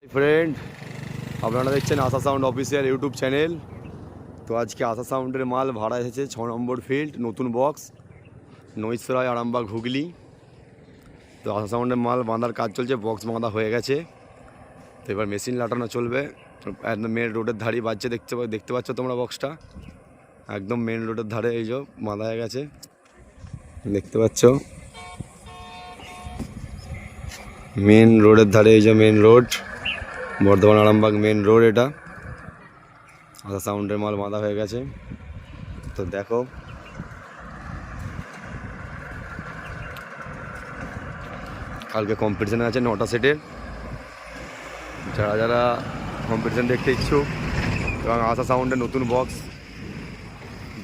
Friend, আপনারা দেখছেন আশা sound official YouTube channel. তো আজকে আশা সাউন্ডের মাল ভাড়া এসেছে 6 নম্বর ফিল্ড, নতুন বক্স, নৈসরায়, আরামবাগ, হুগলি। তো আশা সাউন্ডের মাল বাঁধার কাজ চলছে, বক্স বাঁধা হয়ে গেছে। তো এবার মেশিন লাটানো চলবে। একদম মেন রোডের ধারেই বাজছে, দেখতে পাচ্ছ তোমরা বক্সটা, একদম মেন রোডের ধারে এই যে বাঁধা হয়ে গেছে, দেখতে পাচ্ছ মেন রোডের ধারে। এই যে main road, Bardhaman Arambagh main road, এটা আশা সাউন্ডের মাল বাঁধা হয়ে গেছে। তো দেখো, কালকে কম্পিটিশান আছে 9টা সেটের। যারা যারা কম্পিটিশান দেখতে ইচ্ছুক এবং আশা সাউন্ডের নতুন বক্স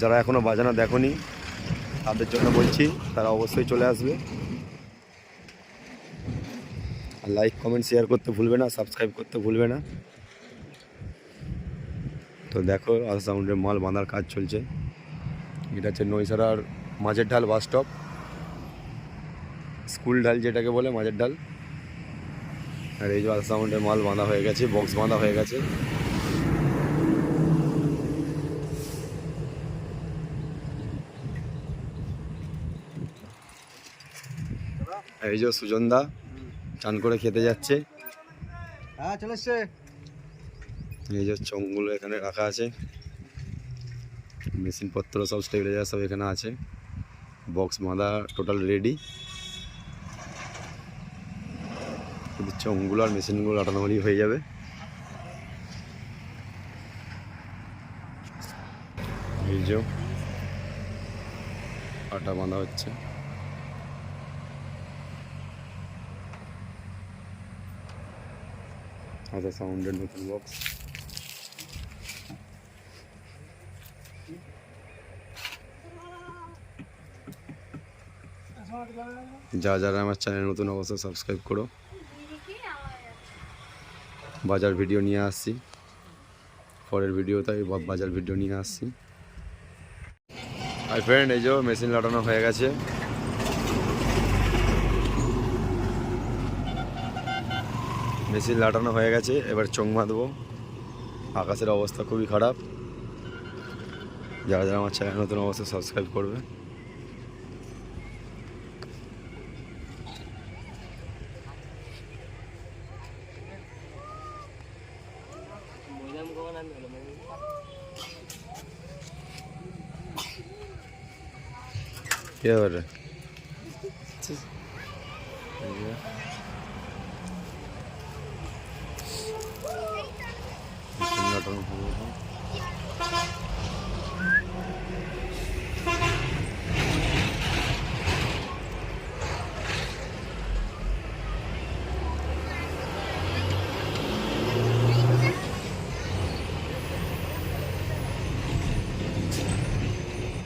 যারা এখনও বাজানো দেখোনি তাদের জন্য বলছি, তারা অবশ্যই চলে আসবে। আর লাইক, কমেন্ট, শেয়ার করতে ভুলবে না, সাবস্ক্রাইব করতে ভুলবে না। তো দেখো, আশা সাউন্ডের মাল বাঁধার কাজ চলছে। এটা হচ্ছে নৈসরার মাঝের ঢাল বাস স্টপ, স্কুল ঢাল যেটাকে বলে, মাঝের ঢাল। আর এই যে আশা সাউন্ডের মাল বাঁধা হয়ে গেছে, বক্স বাঁধা হয়ে গেছে। এই যে সুজনদা চান করে খেতে যাচ্ছে। হ্যাঁ, চলে এসছে। এই যে চংগুলো এখানে রাখা আছে, মেশিনপত্র সব স্টেবিলাইজার সব এখানে আছে, বক্স বাঁধা টোটাল রেডি। চংগুলো আর মেশিনগুলো লাটানো হলেই হয়ে যাবে। এই যে আটা বাঁধা হচ্ছে। আশা সাউন্ডের নতুন বক্স। যারা আমার চ্যানেল নতুন অবশ্যই সাবস্ক্রাইব করো। বাজার ভিডিও নিয়ে আসছি, পরের ভিডিওতে বাজার ভিডিও নিয়ে আসছি। হাই ফ্রেন্ড, এই যে মেশিন লাটানো হয়ে গেছে। মেশিন লাটানো হয়ে গেছে, এবার চোং বাঁধবো। আকাশের অবস্থা খুবই খারাপ। যারা যারা আমার চ্যানেল নতুন অবশ্যই সাবস্ক্রাইব করবে। কে বলে লাটানো হবে।